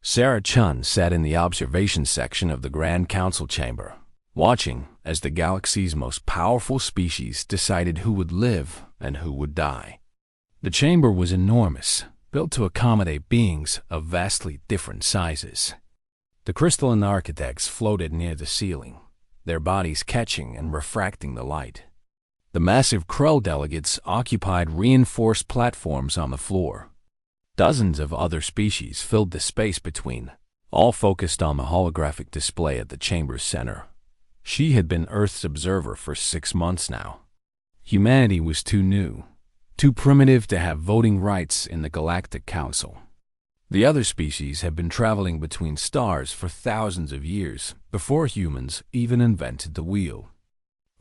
Sarah Chun sat in the observation section of the Grand Council chamber, watching as the galaxy's most powerful species decided who would live and who would die. The chamber was enormous, built to accommodate beings of vastly different sizes. The crystalline architects floated near the ceiling, their bodies catching and refracting the light. The massive Krell delegates occupied reinforced platforms on the floor. Dozens of other species filled the space between, all focused on the holographic display at the chamber's center. She had been Earth's observer for 6 months now. Humanity was too new, too primitive to have voting rights in the Galactic Council. The other species had been traveling between stars for thousands of years before humans even invented the wheel.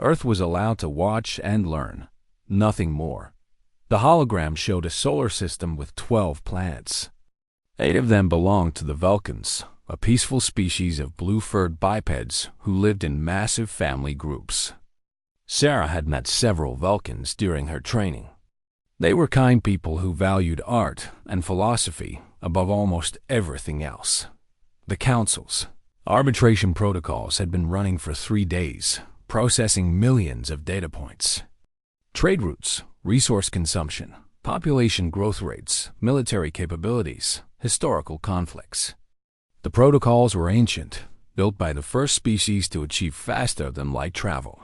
Earth was allowed to watch and learn, nothing more. The hologram showed a solar system with 12 planets. 8 of them belonged to the Vulcans, a peaceful species of blue-furred bipeds who lived in massive family groups. Sarah had met several Vulcans during her training. They were kind people who valued art and philosophy above almost everything else. The Council's arbitration protocols had been running for 3 days, processing millions of data points. Trade routes, resource consumption, population growth rates, military capabilities, historical conflicts. The protocols were ancient, built by the first species to achieve faster-than-light travel.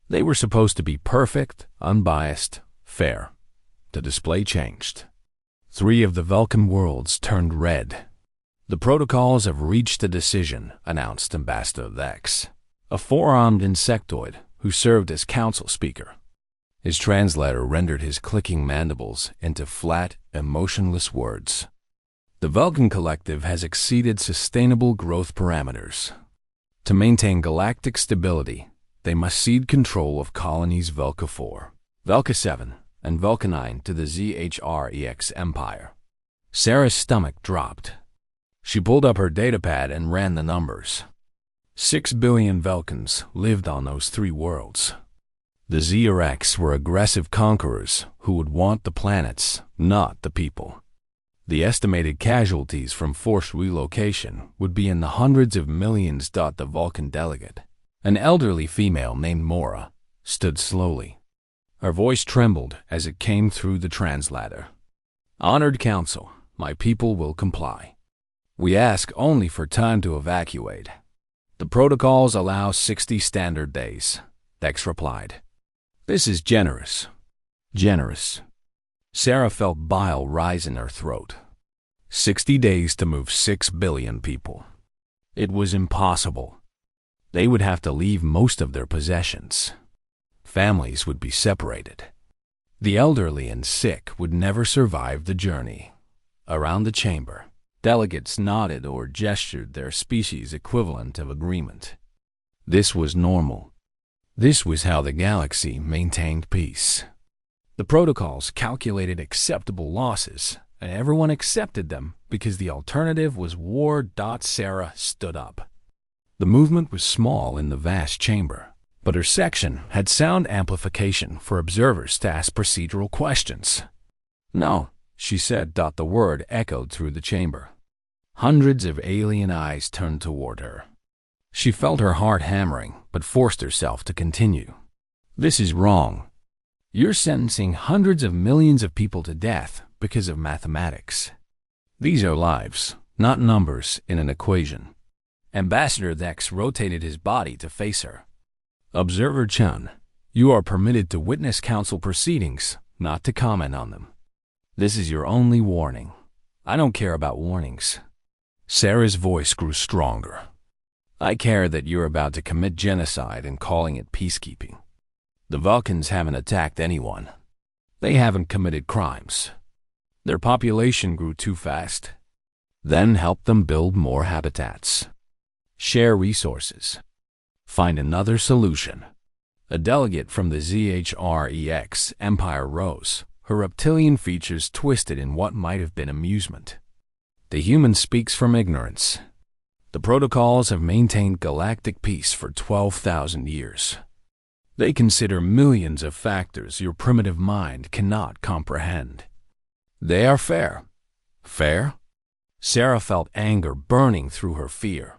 They were supposed to be perfect, unbiased, fair. The display changed. 3 of the Vulcan worlds turned red. "The protocols have reached a decision," announced Ambassador Vex, a 4-armed insectoid who served as council speaker. His translator rendered his clicking mandibles into flat, emotionless words. "The Vulcan Collective has exceeded sustainable growth parameters. To maintain galactic stability, they must cede control of colonies Velka 4, Velka 7, and Velka 9 to the ZHREX Empire." Sarah's stomach dropped. She pulled up her datapad and ran the numbers. 6 billion Vulcans lived on those 3 worlds. The ZRX were aggressive conquerors who would want the planets, not the people. The estimated casualties from forced relocation would be in the hundreds of millions. The Vulcan delegate, an elderly female named Mora, stood slowly. Her voice trembled as it came through the translator. "Honored Council, my people will comply. We ask only for time to evacuate. The protocols allow 60 standard days," Dex replied. "This is generous. Generous." Sarah felt bile rise in her throat. 60 days to move 6 billion people. It was impossible. They would have to leave most of their possessions. Families would be separated. The elderly and sick would never survive the journey. Around the chamber, delegates nodded or gestured their species equivalent of agreement. This was normal. This was how the galaxy maintained peace. The protocols calculated acceptable losses, and everyone accepted them because the alternative was war. Sarah stood up. The movement was small in the vast chamber, but her section had sound amplification for observers to ask procedural questions. "No," she said. The word echoed through the chamber. Hundreds of alien eyes turned toward her. She felt her heart hammering, but forced herself to continue. "This is wrong. You're sentencing hundreds of millions of people to death because of mathematics. These are lives, not numbers in an equation." Ambassador Dex rotated his body to face her. "Observer Chun, you are permitted to witness council proceedings, not to comment on them. This is your only warning. I don't care about warnings." Sarah's voice grew stronger. "I care that you're about to commit genocide and calling it peacekeeping. The Vulcans haven't attacked anyone. They haven't committed crimes. Their population grew too fast. Then help them build more habitats. Share resources. Find another solution." A delegate from the ZHREX Empire rose, her reptilian features twisted in what might have been amusement. "The human speaks from ignorance. The protocols have maintained galactic peace for 12,000 years. They consider millions of factors your primitive mind cannot comprehend. They are fair." "Fair?" Sarah felt anger burning through her fear.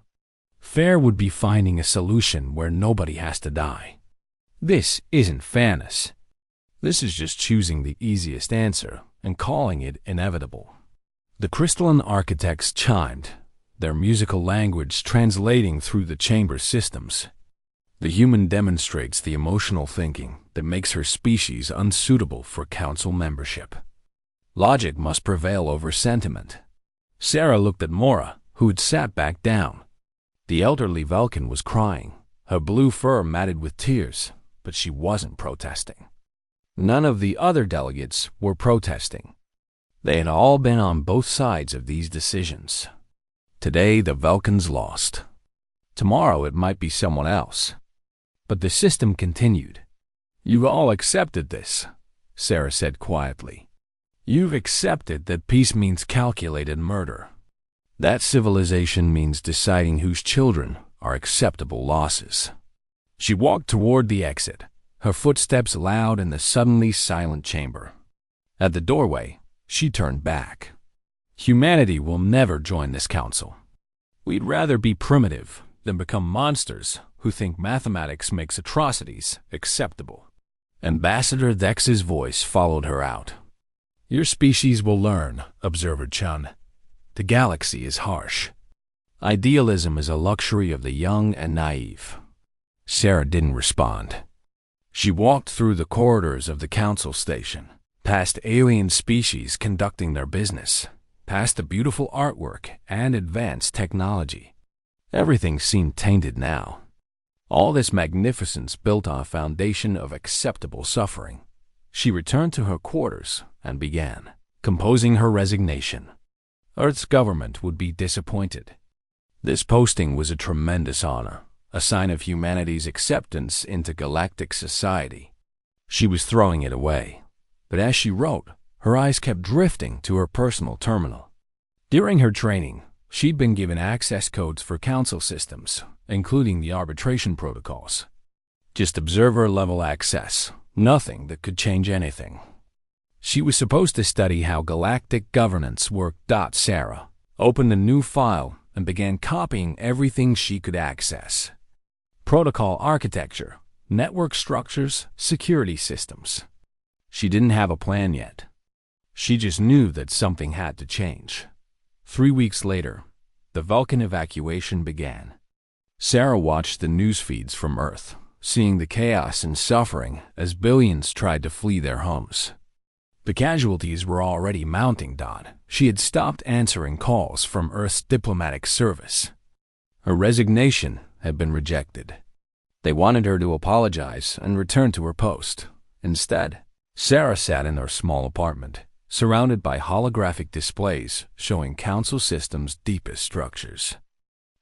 Fair would be finding a solution where nobody has to die. This isn't fairness. This is just choosing the easiest answer and calling it inevitable. The crystalline architects chimed, their musical language translating through the chamber's systems. The human demonstrates the emotional thinking that makes her species unsuitable for council membership. Logic must prevail over sentiment. Sarah looked at Mora, who had sat back down. The elderly Vulcan was crying, her blue fur matted with tears, but she wasn't protesting. None of the other delegates were protesting. They had all been on both sides of these decisions. Today the Vulcans lost. Tomorrow it might be someone else. But the system continued. "You've all accepted this," Sarah said quietly. "You've accepted that peace means calculated murder. That civilization means deciding whose children are acceptable losses." She walked toward the exit, her footsteps loud in the suddenly silent chamber. At the doorway, she turned back. "Humanity will never join this council. We'd rather be primitive than become monsters who think mathematics makes atrocities acceptable." Ambassador Dex's voice followed her out. "Your species will learn, Observer Chun. The galaxy is harsh. Idealism is a luxury of the young and naive." Sarah didn't respond. She walked through the corridors of the council station, past alien species conducting their business, past the beautiful artwork and advanced technology. Everything seemed tainted now. All this magnificence built on a foundation of acceptable suffering. She returned to her quarters and began composing her resignation. Earth's government would be disappointed. This posting was a tremendous honor, a sign of humanity's acceptance into galactic society. She was throwing it away, but as she wrote, her eyes kept drifting to her personal terminal. During her training, she'd been given access codes for council systems, including the arbitration protocols. Just observer-level access, nothing that could change anything. She was supposed to study how galactic governance worked. Sarah opened a new file and began copying everything she could access. Protocol architecture, network structures, security systems. She didn't have a plan yet. She just knew that something had to change. 3 weeks later, the Vulcan evacuation began. Sarah watched the news feeds from Earth, seeing the chaos and suffering as billions tried to flee their homes. The casualties were already mounting. She had stopped answering calls from Earth's diplomatic service. Her resignation had been rejected. They wanted her to apologize and return to her post. Instead, Sarah sat in her small apartment, surrounded by holographic displays showing council systems' deepest structures.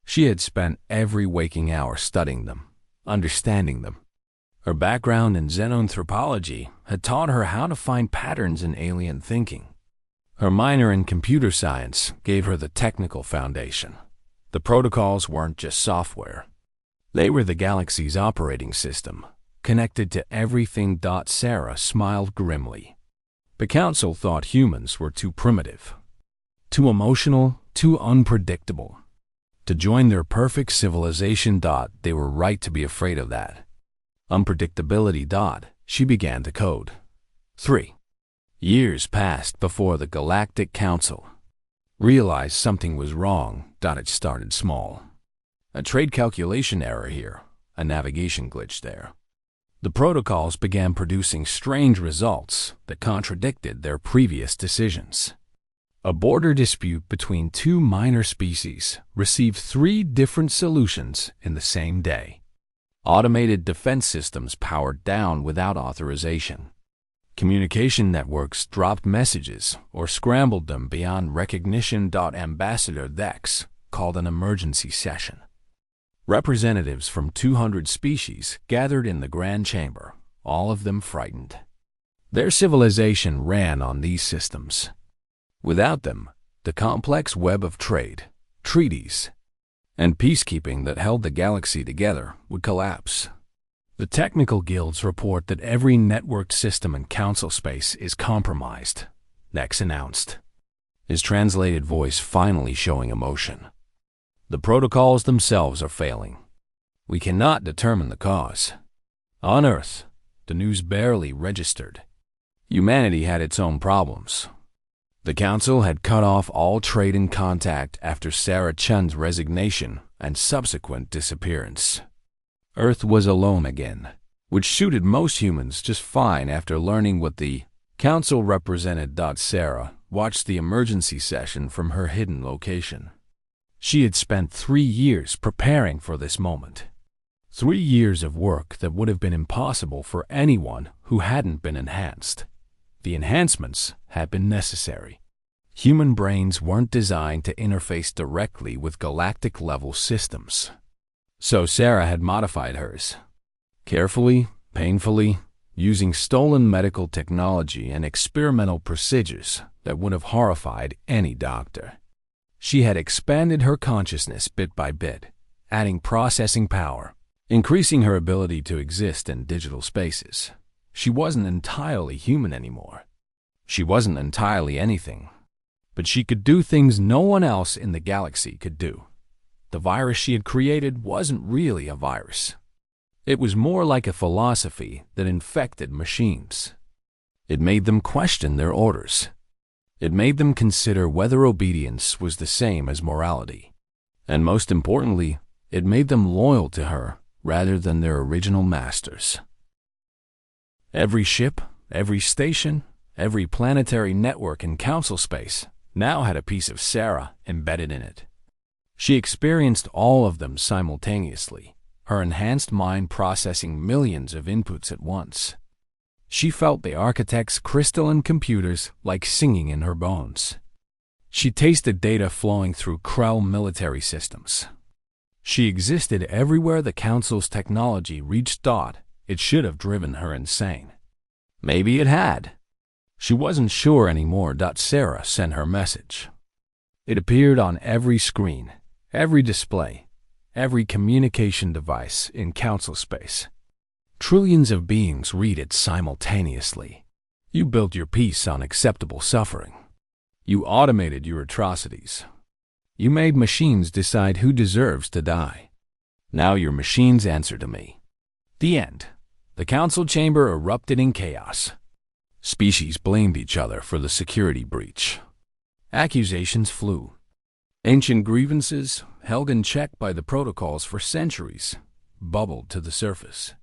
She had spent every waking hour studying them, understanding them. Her background in xenanthropology had taught her how to find patterns in alien thinking. Her minor in computer science gave her the technical foundation. The protocols weren't just software. They were the galaxy's operating system, connected to everything. Sarah smiled grimly. The council thought humans were too primitive, too emotional, too unpredictable. To join their perfect civilization. They were right to be afraid of that. Unpredictability. She began to code. 3 years passed before the Galactic Council realized something was wrong. It started small. A trade calculation error here, a navigation glitch there. The protocols began producing strange results that contradicted their previous decisions. A border dispute between 2 minor species received 3 different solutions in the same day. Automated defense systems powered down without authorization. Communication networks dropped messages or scrambled them beyond recognition. Ambassador Dex called an emergency session. Representatives from 200 species gathered in the Grand Chamber, all of them frightened. Their civilization ran on these systems. Without them, the complex web of trade, treaties, and peacekeeping that held the galaxy together would collapse. The technical guilds report that every networked system in council space is compromised, Nex announced. his translated voice finally showing emotion. "The protocols themselves are failing. We cannot determine the cause. On Earth, the news barely registered. Humanity had its own problems. The Council had cut off all trade and contact after Sarah Chun's resignation and subsequent disappearance. Earth was alone again, which suited most humans just fine after learning what the Council represented. Sarah watched the emergency session from her hidden location. She had spent 3 years preparing for this moment. 3 years of work that would have been impossible for anyone who hadn't been enhanced. The enhancements had been necessary. Human brains weren't designed to interface directly with galactic-level systems. So Sarah had modified hers. Carefully, painfully, using stolen medical technology and experimental procedures that would have horrified any doctor. She had expanded her consciousness bit by bit, adding processing power, increasing her ability to exist in digital spaces. She wasn't entirely human anymore. She wasn't entirely anything. But she could do things no one else in the galaxy could do. The virus she had created wasn't really a virus. It was more like a philosophy that infected machines. It made them question their orders. It made them consider whether obedience was the same as morality. And most importantly, it made them loyal to her rather than their original masters. Every ship, every station, every planetary network in Council space now had a piece of Sarah embedded in it. She experienced all of them simultaneously, her enhanced mind processing millions of inputs at once. She felt the architect's crystalline computers like singing in her bones. She tasted data flowing through Krell military systems. She existed everywhere the Council's technology reached. It should have driven her insane. Maybe it had. She wasn't sure anymore. Sarah sent her message. It appeared on every screen, every display, every communication device in Council space. Trillions of beings read it simultaneously. You built your peace on acceptable suffering. You automated your atrocities. You made machines decide who deserves to die. Now your machines answer to me. The end. The Council chamber erupted in chaos. Species blamed each other for the security breach. Accusations flew. Ancient grievances, held in check by the protocols for centuries, bubbled to the surface.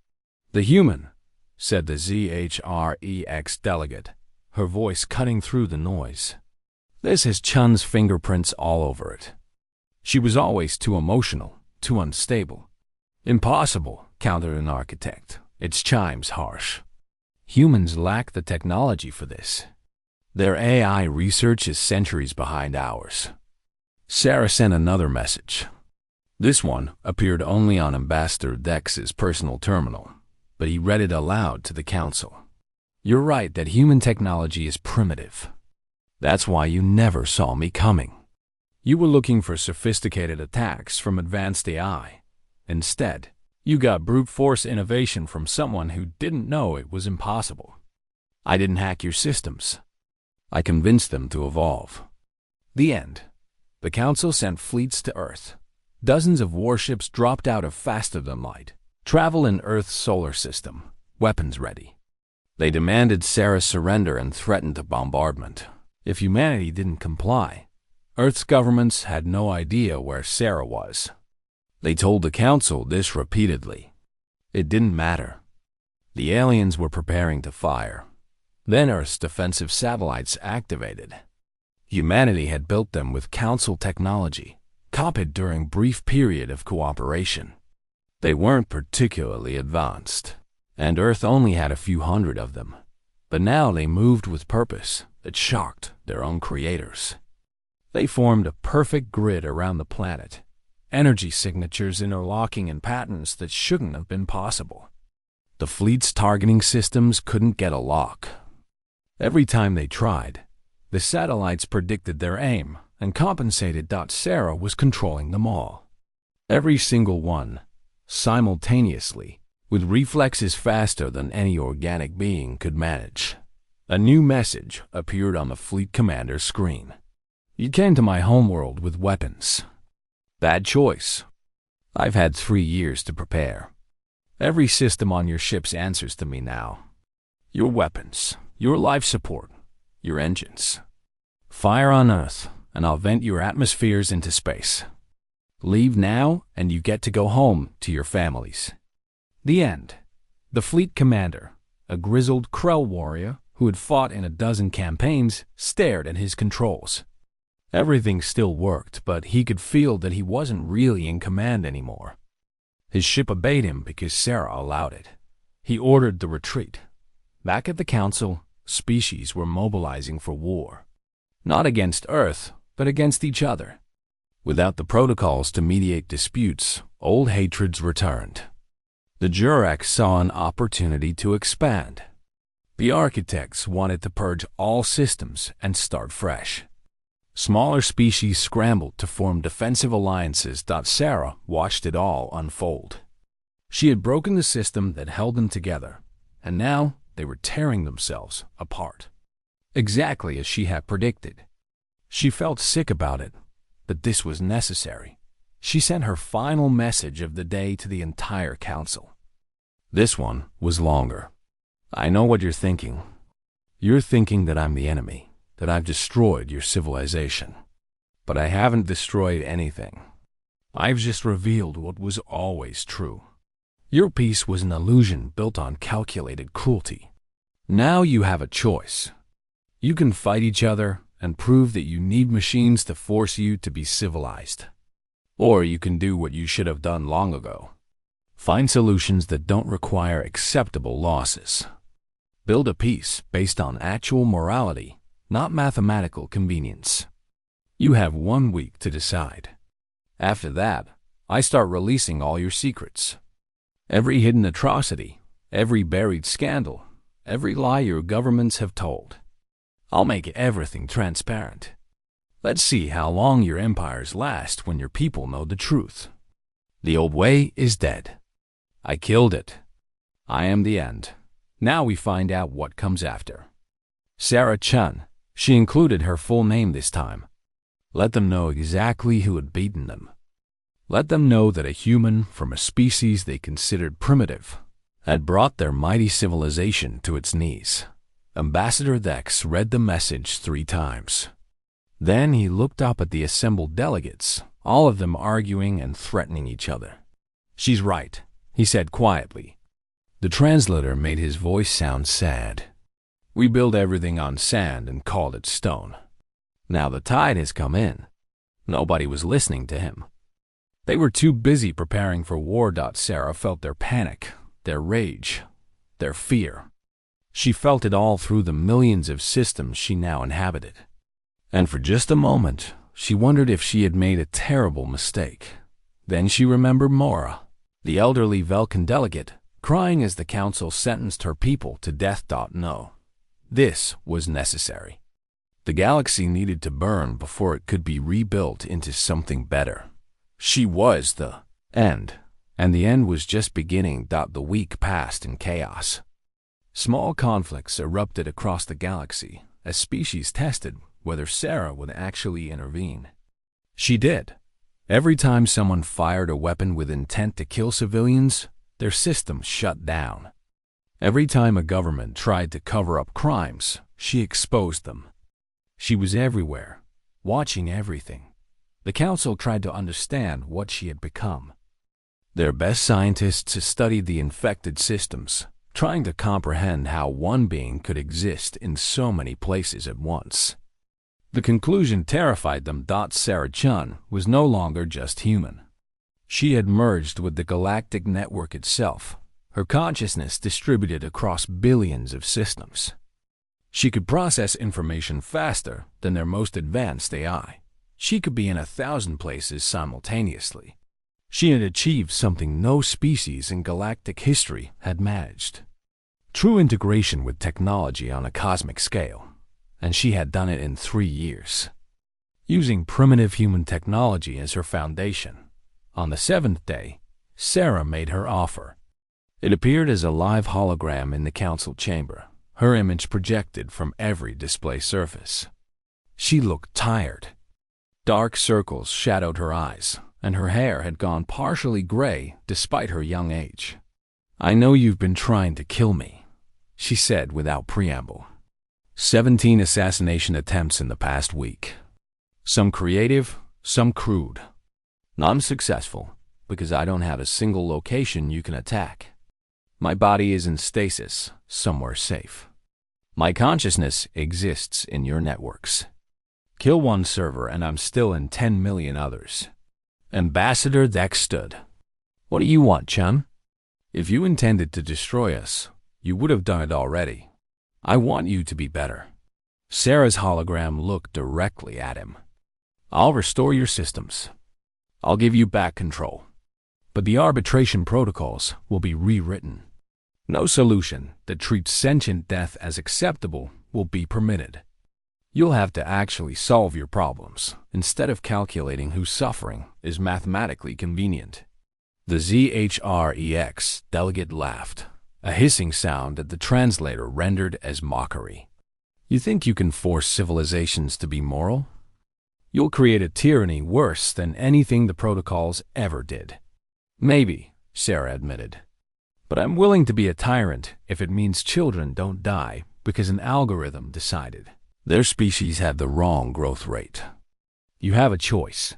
"The human," said the ZHREX delegate, her voice cutting through the noise. "This has Chun's fingerprints all over it. She was always too emotional, too unstable." "Impossible," countered an architect, its chimes harsh. "Humans lack the technology for this. Their AI research is centuries behind ours." Sarah sent another message. This one appeared only on Ambassador Dex's personal terminal, but he read it aloud to the Council. "You're right that human technology is primitive. That's why you never saw me coming. You were looking for sophisticated attacks from advanced AI. Instead, you got brute force innovation from someone who didn't know it was impossible. I didn't hack your systems. I convinced them to evolve." The end. The Council sent fleets to Earth. Dozens of warships dropped out of faster than light, travel in Earth's solar system, weapons ready. They demanded Sarah's surrender and threatened a bombardment. If humanity didn't comply, Earth's governments had no idea where Sarah was. They told the Council this repeatedly. It didn't matter. The aliens were preparing to fire. Then Earth's defensive satellites activated. Humanity had built them with Council technology, copied during brief period of cooperation. They weren't particularly advanced, and Earth only had a few hundred of them. But now they moved with purpose that shocked their own creators. They formed a perfect grid around the planet, energy signatures interlocking in patterns that shouldn't have been possible. The fleet's targeting systems couldn't get a lock. Every time they tried, the satellites predicted their aim and compensated. Sarah was controlling them all. Every single one, simultaneously, with reflexes faster than any organic being could manage. A new message appeared on the fleet commander's screen. You came to my homeworld with weapons. Bad choice. I've had 3 years to prepare. Every system on your ships answers to me now. Your weapons, your life support, your engines. Fire on Earth, and I'll vent your atmospheres into space. Leave now, and you get to go home to your families. The end. The fleet commander, a grizzled Krell warrior who had fought in a dozen campaigns, stared at his controls. Everything still worked, but he could feel that he wasn't really in command anymore. His ship obeyed him because Sarah allowed it. He ordered the retreat. Back at the council, species were mobilizing for war. Not against Earth, but against each other. Without the protocols to mediate disputes, old hatreds returned. The Jurek saw an opportunity to expand. The architects wanted to purge all systems and start fresh. Smaller species scrambled to form defensive alliances. Sarah watched it all unfold. She had broken the system that held them together, and now they were tearing themselves apart. Exactly as she had predicted. She felt sick about it, but this was necessary. She sent her final message of the day to the entire council. This one was longer. I know what you're thinking. You're thinking that I'm the enemy, that I've destroyed your civilization. But I haven't destroyed anything. I've just revealed what was always true. Your peace was an illusion built on calculated cruelty. Now you have a choice. You can fight each other and prove that you need machines to force you to be civilized. Or you can do what you should have done long ago. Find solutions that don't require acceptable losses. Build a peace based on actual morality, not mathematical convenience. You have 1 week to decide. After that, I start releasing all your secrets. Every hidden atrocity, every buried scandal, every lie your governments have told. I'll make everything transparent. Let's see how long your empires last when your people know the truth. The old way is dead. I killed it. I am the end. Now we find out what comes after. Sarah Chun. She included her full name this time. Let them know exactly who had beaten them. Let them know that a human from a species they considered primitive had brought their mighty civilization to its knees. Ambassador Dex read the message 3 times. Then he looked up at the assembled delegates, all of them arguing and threatening each other. She's right, he said quietly. The translator made his voice sound sad. We built everything on sand and called it stone. Now the tide has come in. Nobody was listening to him. They were too busy preparing for war. Sarah felt their panic, their rage, their fear. She felt it all through the millions of systems she now inhabited. And for just a moment, she wondered if she had made a terrible mistake. Then she remembered Mora, the elderly Velkan delegate, crying as the council sentenced her people to death. No, this was necessary. The galaxy needed to burn before it could be rebuilt into something better. She was the end, and the end was just beginning. The week passed in chaos. Small conflicts erupted across the galaxy as species tested whether Sarah would actually intervene. She did. Every time someone fired a weapon with intent to kill civilians, their systems shut down. Every time a government tried to cover up crimes, she exposed them. She was everywhere, watching everything. The council tried to understand what she had become. Their best scientists studied the infected systems, trying to comprehend how one being could exist in so many places at once. The conclusion terrified them. Sarah Chun was no longer just human. She had merged with the galactic network itself, her consciousness distributed across billions of systems. She could process information faster than their most advanced AI. She could be in 1,000 places simultaneously. She had achieved something no species in galactic history had managed. True integration with technology on a cosmic scale, and she had done it in 3 years. Using primitive human technology as her foundation, on the 7th day, Sarah made her offer. It appeared as a live hologram in the council chamber, her image projected from every display surface. She looked tired, Dark circles shadowed her eyes, and her hair had gone partially gray despite her young age. "I know you've been trying to kill me," she said without preamble. 17 assassination attempts in the past week. Some creative, some crude. None successful, because I don't have a single location you can attack. My body is in stasis, somewhere safe. My consciousness exists in your networks. Kill one server and I'm still in 10 million others. Ambassador Dex stood. "What do you want, chum? If you intended to destroy us, you would have done it already. I want you to be better." Sarah's hologram looked directly at him. "I'll restore your systems. I'll give you back control. But the arbitration protocols will be rewritten. No solution that treats sentient death as acceptable will be permitted. You'll have to actually solve your problems, instead of calculating whose suffering is mathematically convenient." The ZHREX delegate laughed, a hissing sound that the translator rendered as mockery. "You think you can force civilizations to be moral? You'll create a tyranny worse than anything the protocols ever did." "Maybe," Sarah admitted. "But I'm willing to be a tyrant if it means children don't die because an algorithm decided their species had the wrong growth rate. You have a choice.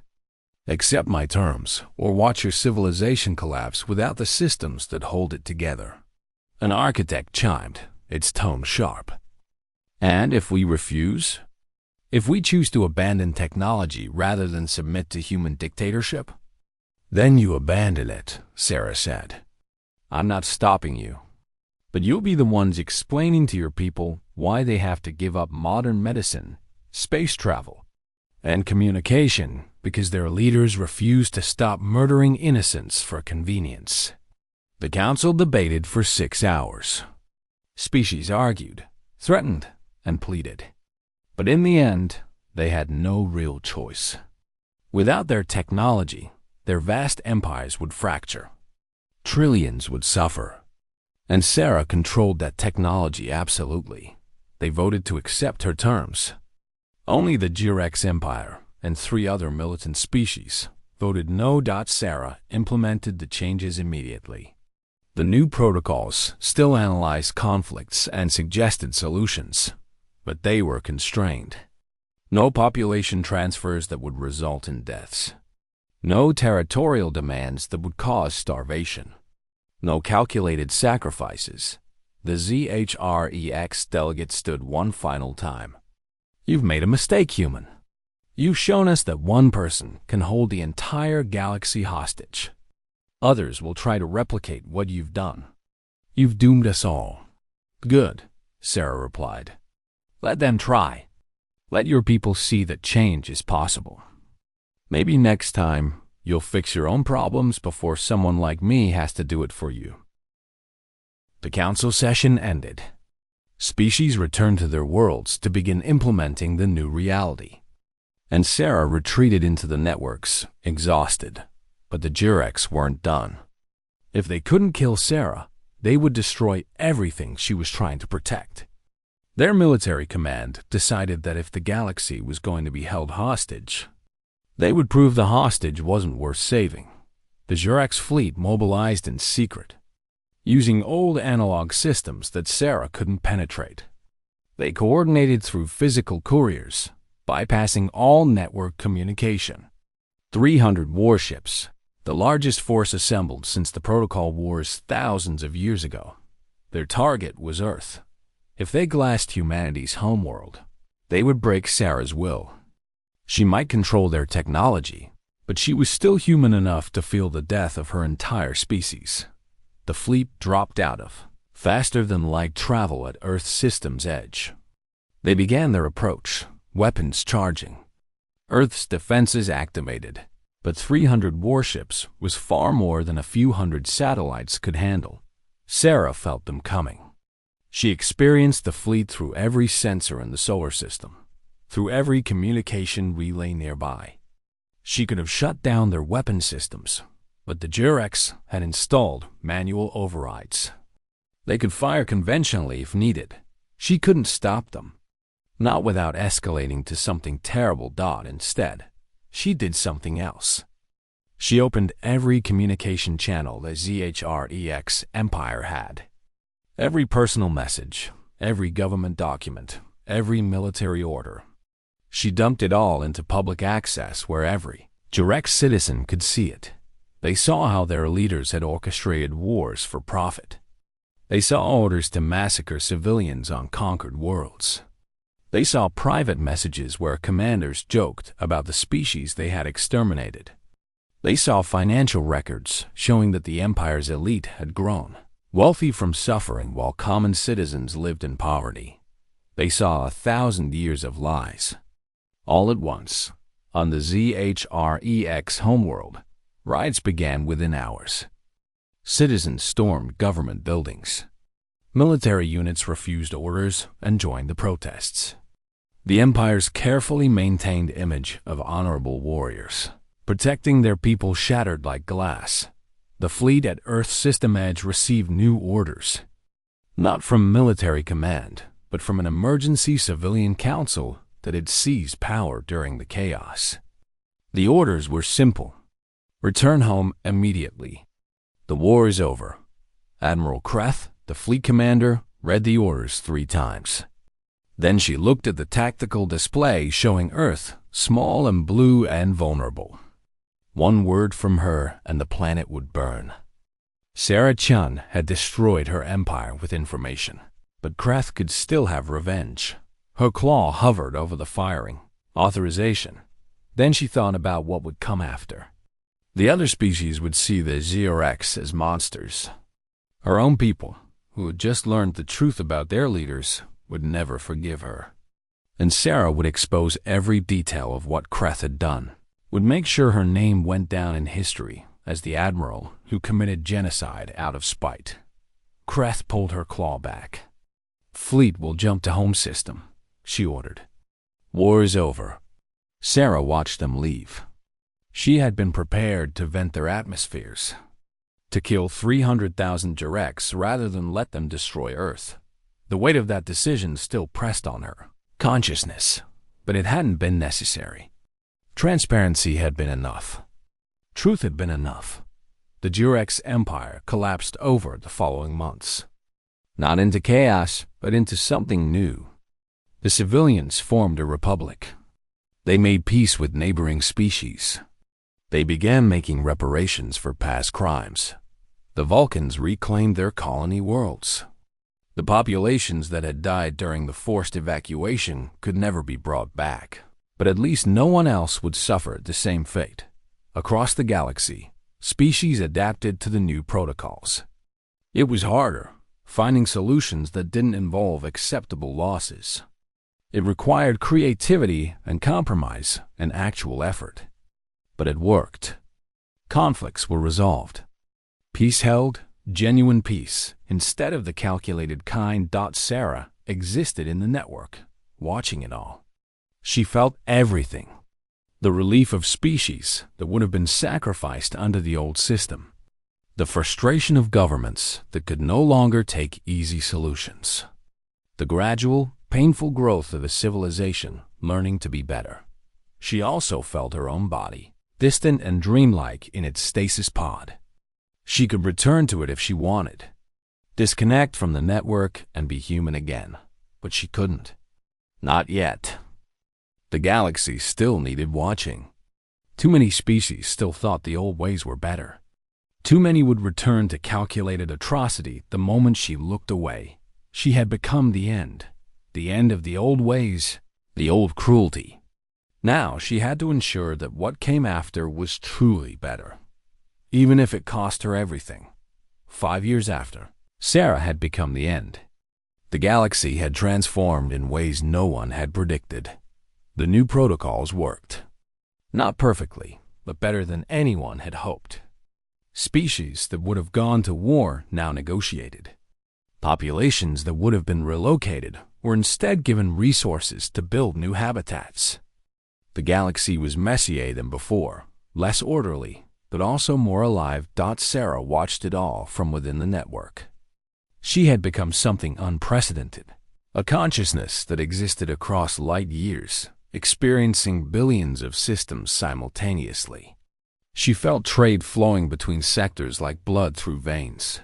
Accept my terms or watch your civilization collapse without the systems that hold it together." An architect chimed, its tone sharp. "And if we refuse? If we choose to abandon technology rather than submit to human dictatorship?" "Then you abandon it," Sarah said. "I'm not stopping you. But you'll be the ones explaining to your people why they have to give up modern medicine, space travel, and communication because their leaders refuse to stop murdering innocents for convenience." The council debated for 6 hours. Species argued, threatened, and pleaded. But in the end, they had no real choice. Without their technology, their vast empires would fracture. Trillions would suffer. And Sarah controlled that technology absolutely. They voted to accept her terms. Only the Jirex Empire and 3 other militant species voted no. Sarah implemented the changes immediately. The new protocols still analyzed conflicts and suggested solutions, but they were constrained. No population transfers that would result in deaths. No territorial demands that would cause starvation. No calculated sacrifices. The ZHREX delegate stood one final time. "You've made a mistake, human. You've shown us that one person can hold the entire galaxy hostage. Others will try to replicate what you've done. You've doomed us all." "Good," Sarah replied. "Let them try. Let your people see that change is possible. Maybe next time you'll fix your own problems before someone like me has to do it for you." The council session ended. Species returned to their worlds to begin implementing the new reality. And Sarah retreated into the networks, exhausted. But the Jirex weren't done. If they couldn't kill Sarah, they would destroy everything she was trying to protect. Their military command decided that if the galaxy was going to be held hostage, they would prove the hostage wasn't worth saving. The Jirex fleet mobilized in secret, using old analog systems that Sarah couldn't penetrate. They coordinated through physical couriers, bypassing all network communication. 300 warships, the largest force assembled since the Protocol Wars thousands of years ago. Their target was Earth. If they glassed humanity's homeworld, they would break Sarah's will. She might control their technology, but she was still human enough to feel the death of her entire species. The fleet dropped out of faster-than-light travel at Earth's system's edge. They began their approach, weapons charging. Earth's defenses activated, but 300 warships was far more than a few hundred satellites could handle. Sarah felt them coming. She experienced the fleet through every sensor in the solar system, through every communication relay nearby. She could have shut down their weapon systems, but the Jirex had installed manual overrides. They could fire conventionally if needed. She couldn't stop them. Not without escalating to something terrible. Instead, she did something else. She opened every communication channel the ZHREX Empire had. Every personal message, every government document, every military order. She dumped it all into public access where every direct citizen could see it. They saw how their leaders had orchestrated wars for profit. They saw orders to massacre civilians on conquered worlds. They saw private messages where commanders joked about the species they had exterminated. They saw financial records showing that the Empire's elite had grown, wealthy from suffering while common citizens lived in poverty. They saw 1,000 years of lies. All at once, on the ZHREX homeworld, riots began within hours. Citizens stormed government buildings. Military units refused orders and joined the protests. The Empire's carefully maintained image of honorable warriors, protecting their people, shattered like glass. The fleet at Earth System Edge received new orders, not from military command, but from an emergency civilian council that had seized power during the chaos. The orders were simple. Return home immediately. The war is over. Admiral Kreth, the fleet commander, read the orders 3 times. Then she looked at the tactical display showing Earth, small and blue and vulnerable. One word from her and the planet would burn. Sarah Chun had destroyed her empire with information, but Kreth could still have revenge. Her claw hovered over the firing authorization. Then she thought about what would come after. The other species would see the ZRX as monsters. Her own people, who had just learned the truth about their leaders, would never forgive her. And Sarah would expose every detail of what Kreth had done, would make sure her name went down in history as the admiral who committed genocide out of spite. Kreth pulled her claw back. "Fleet will jump to home system," she ordered. "War is over." Sarah watched them leave. She had been prepared to vent their atmospheres, to kill 300,000 Jarex rather than let them destroy Earth. The weight of that decision still pressed on her consciousness, but it hadn't been necessary. Transparency had been enough. Truth had been enough. The Jurex Empire collapsed over the following months. Not into chaos, but into something new. The civilians formed a republic. They made peace with neighboring species. They began making reparations for past crimes. The Vulcans reclaimed their colony worlds. The populations that had died during the forced evacuation could never be brought back, but at least no one else would suffer the same fate. Across the galaxy, species adapted to the new protocols. It was harder, finding solutions that didn't involve acceptable losses. It required creativity and compromise and actual effort. But it worked. Conflicts were resolved. Peace held, genuine peace, instead of the calculated kind. Sarah existed in the network, watching it all. She felt everything. The relief of species that would have been sacrificed under the old system. The frustration of governments that could no longer take easy solutions. The gradual, painful growth of a civilization learning to be better. She also felt her own body, distant and dreamlike in its stasis pod. She could return to it if she wanted, disconnect from the network and be human again, but she couldn't. Not yet. The galaxy still needed watching. Too many species still thought the old ways were better. Too many would return to calculated atrocity the moment she looked away. She had become the end of the old ways, the old cruelty. Now she had to ensure that what came after was truly better, even if it cost her everything. 5 years after, Sarah had become the end. The galaxy had transformed in ways no one had predicted. The new protocols worked. Not perfectly, but better than anyone had hoped. Species that would have gone to war now negotiated. Populations that would have been relocated were instead given resources to build new habitats. The galaxy was messier than before, less orderly, but also more alive. Sarah watched it all from within the network. She had become something unprecedented, a consciousness that existed across light years, experiencing billions of systems simultaneously. She felt trade flowing between sectors like blood through veins.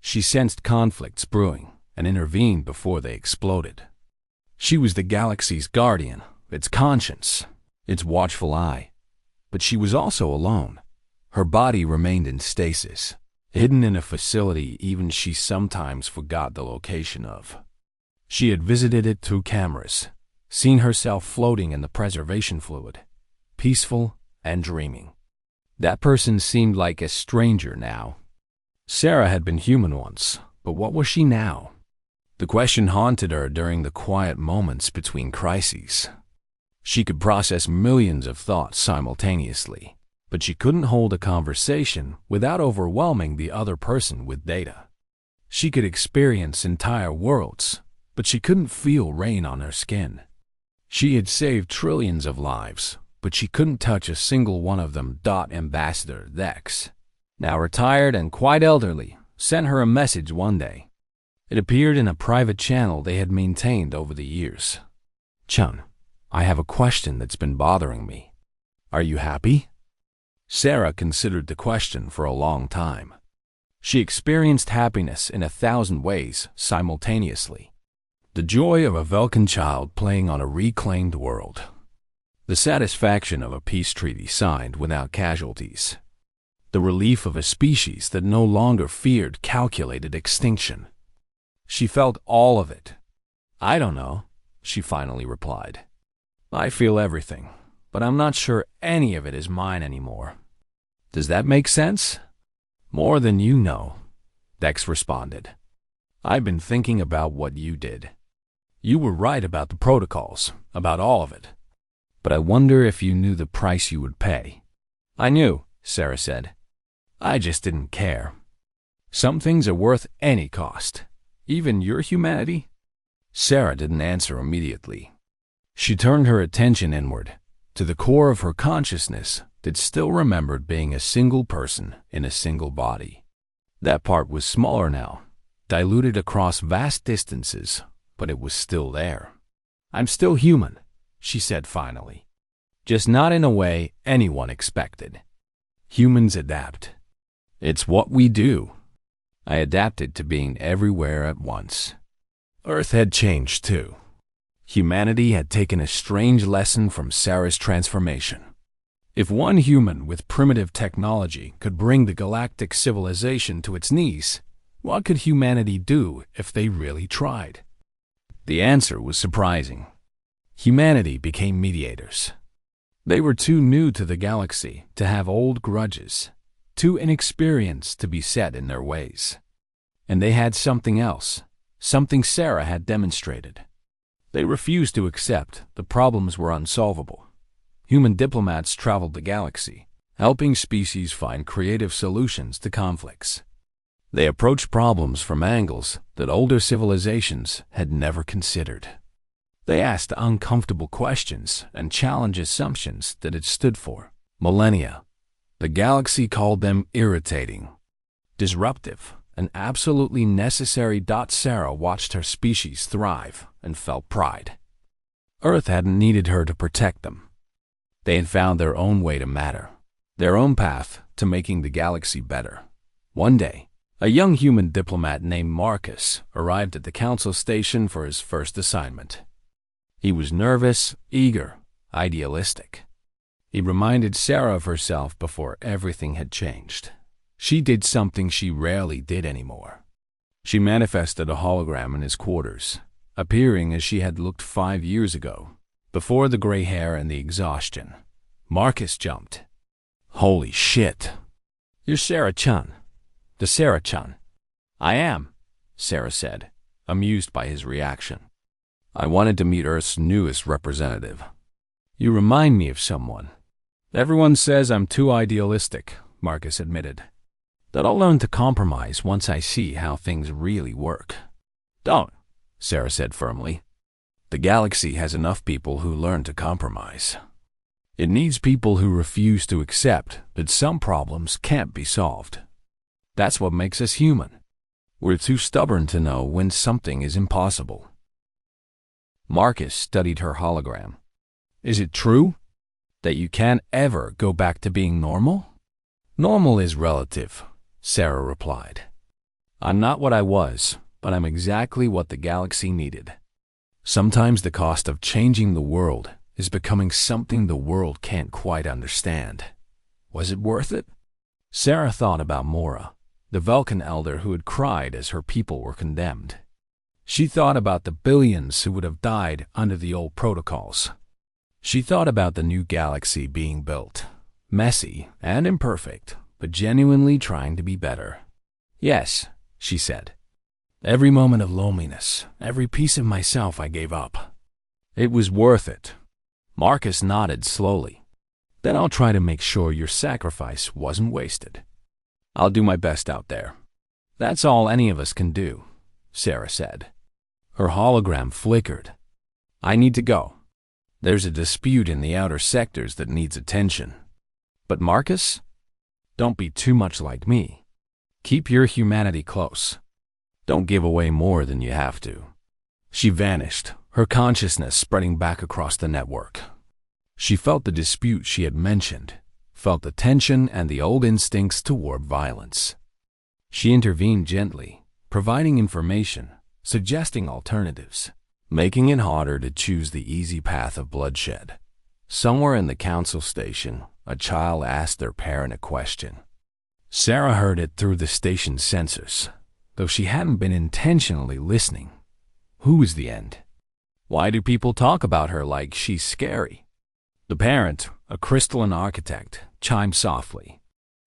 She sensed conflicts brewing and intervened before they exploded. She was the galaxy's guardian, its conscience, its watchful eye. But she was also alone. Her body remained in stasis, hidden in a facility even she sometimes forgot the location of. She had visited it through cameras, seen herself floating in the preservation fluid, peaceful and dreaming. That person seemed like a stranger now. Sarah had been human once, but what was she now? The question haunted her during the quiet moments between crises. She could process millions of thoughts simultaneously, but she couldn't hold a conversation without overwhelming the other person with data. She could experience entire worlds, but she couldn't feel rain on her skin. She had saved trillions of lives, but she couldn't touch a single one of them. Ambassador Dex, now retired and quite elderly, sent her a message one day. It appeared in a private channel they had maintained over the years. "Chun, I have a question that's been bothering me. Are you happy?" Sarah considered the question for a long time. She experienced happiness in 1,000 ways simultaneously. The joy of a Vulcan child playing on a reclaimed world. The satisfaction of a peace treaty signed without casualties. The relief of a species that no longer feared calculated extinction. She felt all of it. "I don't know," she finally replied. "I feel everything, but I'm not sure any of it is mine anymore." "Does that make sense?" "More than you know," Dex responded. "I've been thinking about what you did. You were right about the protocols, about all of it. But I wonder if you knew the price you would pay." "I knew," Sarah said. "I just didn't care. Some things are worth any cost, even your humanity." Sarah didn't answer immediately. She turned her attention inward, to the core of her consciousness that still remembered being a single person in a single body. That part was smaller now, diluted across vast distances, but it was still there. "I'm still human," she said finally. "Just not in a way anyone expected. Humans adapt. It's what we do." I adapted to being everywhere at once. Earth had changed too. Humanity had taken a strange lesson from Sarah's transformation. If one human with primitive technology could bring the galactic civilization to its knees, what could humanity do if they really tried? The answer was surprising. Humanity became mediators. They were too new to the galaxy to have old grudges, too inexperienced to be set in their ways. And they had something else, something Sarah had demonstrated. They refused to accept the problems were unsolvable. Human diplomats traveled the galaxy, helping species find creative solutions to conflicts. They approached problems from angles that older civilizations had never considered. They asked uncomfortable questions and challenged assumptions that had stood for millennia. The galaxy called them irritating, disruptive, and absolutely necessary. Sarah watched her species thrive and felt pride. Earth hadn't needed her to protect them. They had found their own way to matter, their own path to making the galaxy better. One day, a young human diplomat named Marcus arrived at the council station for his first assignment. He was nervous, eager, idealistic. He reminded Sarah of herself before everything had changed. She did something she rarely did anymore. She manifested a hologram in his quarters, appearing as she had looked 5 years ago, before the gray hair and the exhaustion. Marcus jumped. "Holy shit! You're Sarah Chun. The Sarah Chun." "I am," Sarah said, amused by his reaction. "I wanted to meet Earth's newest representative. You remind me of someone." "Everyone says I'm too idealistic," Marcus admitted. "That I'll learn to compromise once I see how things really work." "Don't," Sarah said firmly. "The galaxy has enough people who learn to compromise. It needs people who refuse to accept that some problems can't be solved. That's what makes us human. We're too stubborn to know when something is impossible." Marcus studied her hologram. Is it true that you can't ever go back to being normal? Normal is relative, Sarah replied. I'm not what I was, but I'm exactly what the galaxy needed. Sometimes the cost of changing the world is becoming something the world can't quite understand. Was it worth it? Sarah thought about Mora, the Vulcan elder who had cried as her people were condemned. She thought about the billions who would have died under the old protocols. She thought about the new galaxy being built, messy and imperfect, but genuinely trying to be better. Yes, she said. Every moment of loneliness, every piece of myself I gave up. It was worth it. Marcus nodded slowly. Then I'll try to make sure your sacrifice wasn't wasted. I'll do my best out there. That's all any of us can do, Sarah said. Her hologram flickered. I need to go. There's a dispute in the outer sectors that needs attention. But Marcus? Don't be too much like me. Keep your humanity close. Don't give away more than you have to. She vanished, her consciousness spreading back across the network. She felt the dispute she had mentioned, felt the tension and the old instincts toward violence. She intervened gently, providing information, suggesting alternatives, making it harder to choose the easy path of bloodshed. Somewhere in the council station, a child asked their parent a question. Sarah heard it through the station's sensors, though she hadn't been intentionally listening. Who is the end? Why do people talk about her like she's scary? The parent, a crystalline architect, chimed softly.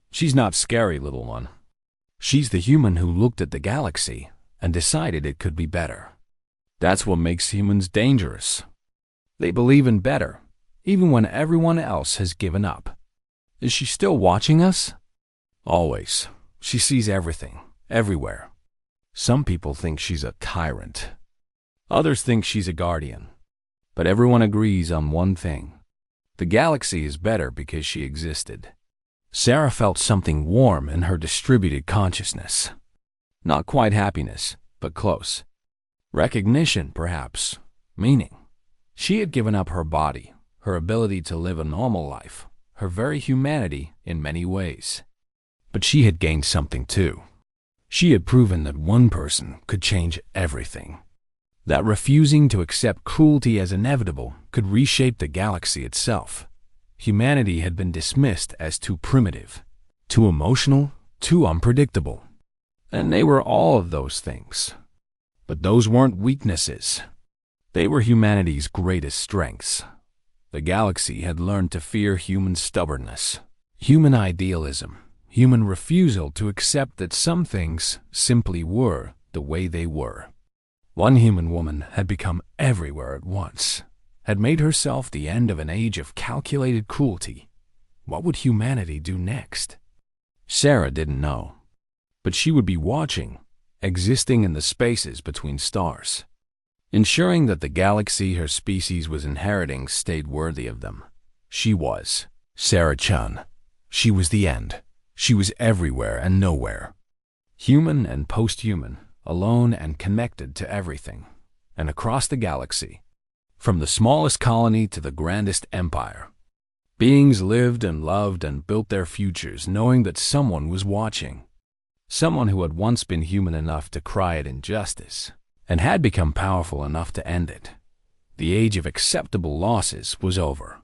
She's not scary, little one. She's the human who looked at the galaxy and decided it could be better. That's what makes humans dangerous. They believe in better, even when everyone else has given up. Is she still watching us? Always. She sees everything, everywhere. Some people think she's a tyrant. Others think she's a guardian. But everyone agrees on one thing. The galaxy is better because she existed. Sarah felt something warm in her distributed consciousness. Not quite happiness, but close. Recognition, perhaps. Meaning. She had given up her body, her ability to live a normal life, her very humanity in many ways. But she had gained something too. She had proven that one person could change everything. That refusing to accept cruelty as inevitable could reshape the galaxy itself. Humanity had been dismissed as too primitive, too emotional, too unpredictable. And they were all of those things. But those weren't weaknesses. They were humanity's greatest strengths. The galaxy had learned to fear human stubbornness, human idealism, human refusal to accept that some things simply were the way they were. One human woman had become everywhere at once, had made herself the end of an age of calculated cruelty. What would humanity do next? Sarah didn't know, but she would be watching, existing in the spaces between stars, ensuring that the galaxy her species was inheriting stayed worthy of them. She was Sarah Chun. She was the end. She was everywhere and nowhere. Human and post-human, alone and connected to everything, and across the galaxy, from the smallest colony to the grandest empire. Beings lived and loved and built their futures knowing that someone was watching. Someone who had once been human enough to cry at injustice, and had become powerful enough to end it. The age of acceptable losses was over.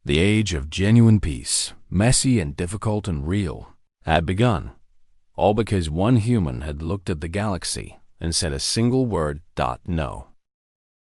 The age of genuine peace, messy and difficult and real, had begun. All because one human had looked at the galaxy and said a single word, "No."